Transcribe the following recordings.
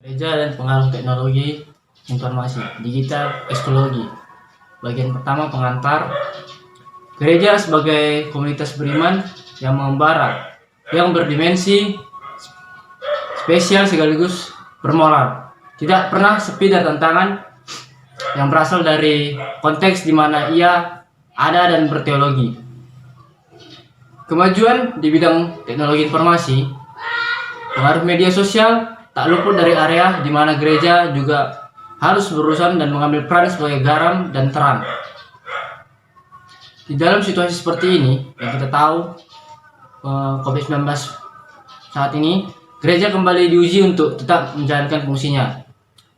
Gereja dan pengaruh teknologi informasi digital ekologi. Bagian pertama, pengantar. Gereja sebagai komunitas beriman yang membara, yang berdimensi spesial sekaligus bermoral, tidak pernah sepi dari tantangan yang berasal dari konteks di mana ia ada dan berteologi. Kemajuan di bidang teknologi informasi, pengaruh media sosial tak luput dari area di mana gereja juga harus berurusan dan mengambil peran sebagai garam dan terang. Di dalam situasi seperti ini, yang kita tahu COVID-19 saat ini, gereja kembali diuji untuk tetap menjalankan fungsinya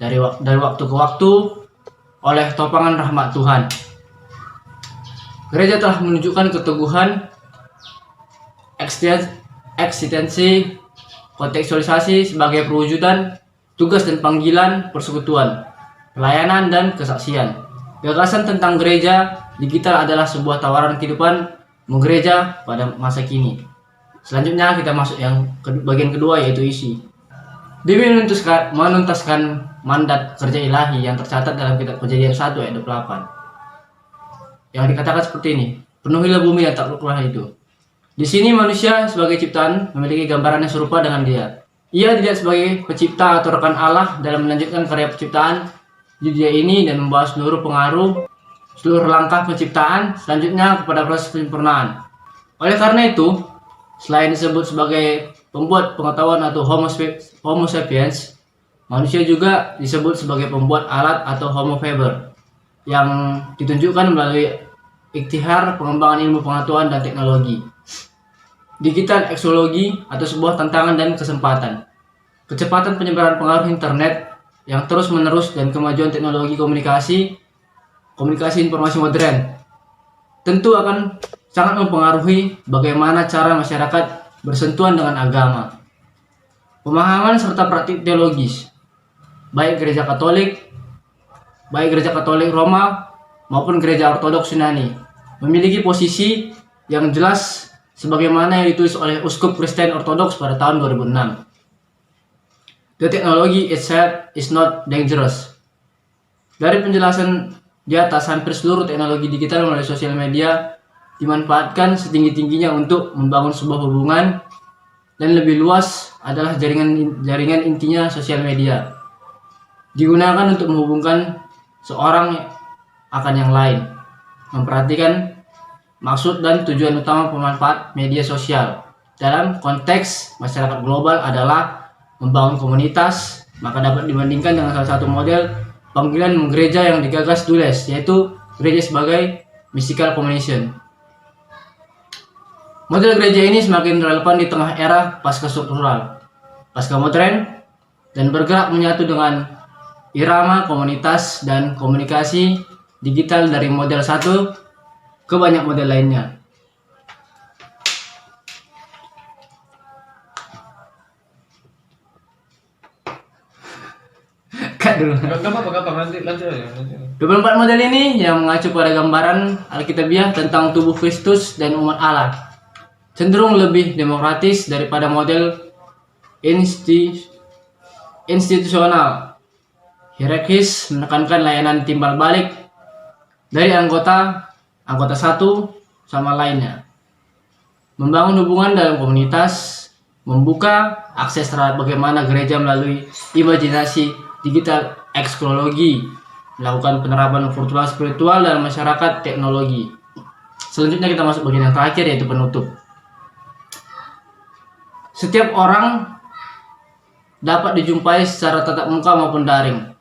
dari waktu ke waktu oleh topangan rahmat Tuhan. Gereja telah menunjukkan keteguhan, eksistensi, kontekstualisasi sebagai perwujudan tugas dan panggilan persekutuan, pelayanan dan kesaksian. Gagasan tentang gereja digital adalah sebuah tawaran kehidupan menggereja pada masa kini. Selanjutnya kita masuk yang bagian kedua, yaitu isi. Demi menuntaskan mandat kerja ilahi yang tercatat dalam kitab Kejadian 1 ayat 28. Yang dikatakan seperti ini, penuhilah bumi yang takluklah itu. Di sini manusia sebagai ciptaan memiliki gambaran yang serupa dengan dia. Ia dilihat sebagai pencipta atau rekan Allah dalam melanjutkan karya penciptaan di dunia ini dan membawa seluruh langkah penciptaan selanjutnya kepada proses penyempurnaan. Oleh karena itu, selain disebut sebagai pembuat pengetahuan atau Homo sapiens, manusia juga disebut sebagai pembuat alat atau Homo faber yang ditunjukkan melalui ikhtiar pengembangan ilmu pengetahuan dan teknologi. Digital ekologi atau sebuah tantangan dan kesempatan. Kecepatan penyebaran pengaruh internet yang terus-menerus dan kemajuan teknologi komunikasi informasi modern tentu akan sangat mempengaruhi bagaimana cara masyarakat bersentuhan dengan agama. Pemahaman serta praktik teologis, baik gereja Katolik Roma maupun gereja Ortodoks Yunani, memiliki posisi yang jelas sebagaimana yang ditulis oleh Uskup Kristen Ortodoks pada tahun 2006. The technology itself is not dangerous. Dari penjelasan di atas, hampir seluruh teknologi digital melalui sosial media dimanfaatkan setinggi-tingginya untuk membangun sebuah hubungan, dan lebih luas adalah jaringan intinya sosial media. Digunakan untuk menghubungkan seorang akan yang lain, memperhatikan maksud dan tujuan utama pemanfaat media sosial dalam konteks masyarakat global adalah membangun komunitas, maka dapat dibandingkan dengan salah satu model panggilan gereja yang digagas Dulles, yaitu gereja sebagai mystical communion. Model gereja ini semakin relevan di tengah era pasca struktural, pasca modern, dan bergerak menyatu dengan irama komunitas dan komunikasi digital dari model satu ke banyak model lainnya. Cut dulu. Nanti 24 model ini yang mengacu pada gambaran Alkitabiah tentang tubuh Kristus dan umat Allah, cenderung lebih demokratis daripada model institusional. Hierarkis menekankan layanan timbal balik dari anggota satu sama lainnya, membangun hubungan dalam komunitas, membuka akses terhadap bagaimana gereja melalui imajinasi digital ekologi, melakukan penerapan virtual spiritual dalam masyarakat teknologi. Selanjutnya kita masuk bagian yang terakhir, yaitu penutup. Setiap orang dapat dijumpai secara tatap muka maupun daring,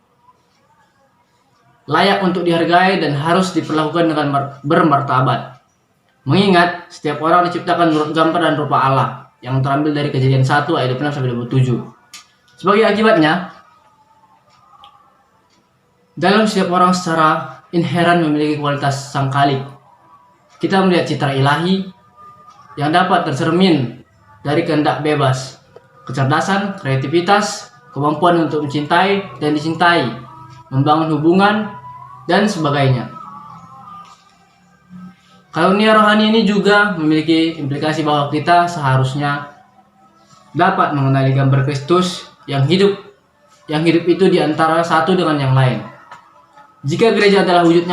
layak untuk dihargai dan harus diperlakukan dengan bermartabat. Mengingat setiap orang diciptakan menurut gambar dan rupa Allah yang terambil dari Kejadian 1 ayat 26-27. Sebagai akibatnya, dalam setiap orang secara inheran memiliki kualitas sang Khalik. Kita melihat citra ilahi yang dapat tercermin dari kehendak bebas, kecerdasan, kreativitas, kemampuan untuk mencintai dan dicintai, membangun hubungan, dan sebagainya. Karunia rohani ini juga memiliki implikasi bahwa kita seharusnya dapat mengenali gambar Kristus yang hidup yang hidup itu di antara satu dengan yang lain. Jika gereja adalah wujud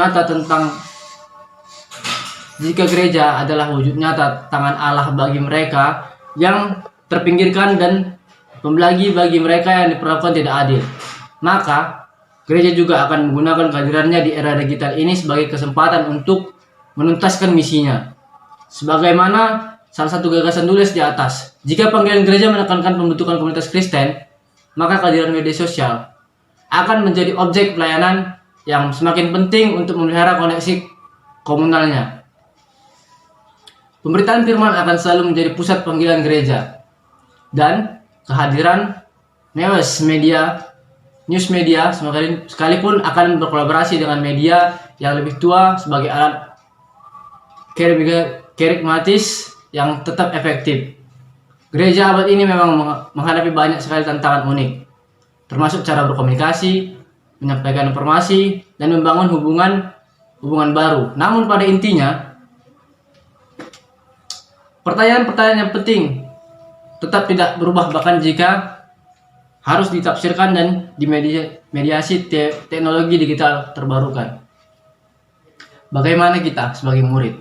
nyata tangan Allah bagi mereka yang terpinggirkan dan pembelagi bagi mereka yang diperlakukan tidak adil, maka gereja juga akan menggunakan kehadirannya di era digital ini sebagai kesempatan untuk menuntaskan misinya. Sebagaimana salah satu gagasan Dulles di atas, jika panggilan gereja menekankan pembentukan komunitas Kristen, maka kehadiran media sosial akan menjadi objek pelayanan yang semakin penting untuk memelihara koneksi komunalnya. Pemberitaan firman akan selalu menjadi pusat panggilan gereja, dan kehadiran news media sekalipun akan berkolaborasi dengan media yang lebih tua sebagai alat kerigmatis yang tetap efektif. Gereja abad ini memang menghadapi banyak sekali tantangan unik, termasuk cara berkomunikasi, menyampaikan informasi, dan membangun hubungan baru. Namun pada intinya, pertanyaan-pertanyaan yang penting tetap tidak berubah bahkan jika harus ditafsirkan dan dimediasi teknologi digital terbarukan. Bagaimana kita sebagai murid?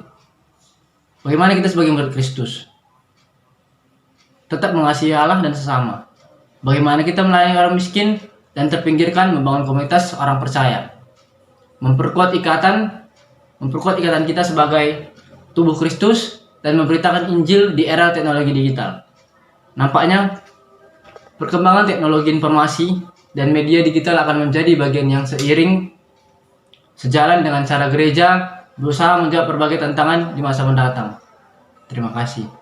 Bagaimana kita sebagai murid Kristus? Tetap mengasihi Allah dan sesama. Bagaimana kita melayani orang miskin dan terpinggirkan, membangun komunitas orang percaya. Memperkuat ikatan kita sebagai tubuh Kristus dan memberitakan Injil di era teknologi digital. Nampaknya perkembangan teknologi informasi dan media digital akan menjadi bagian yang sejalan dengan cara gereja berusaha menjawab berbagai tantangan di masa mendatang. Terima kasih.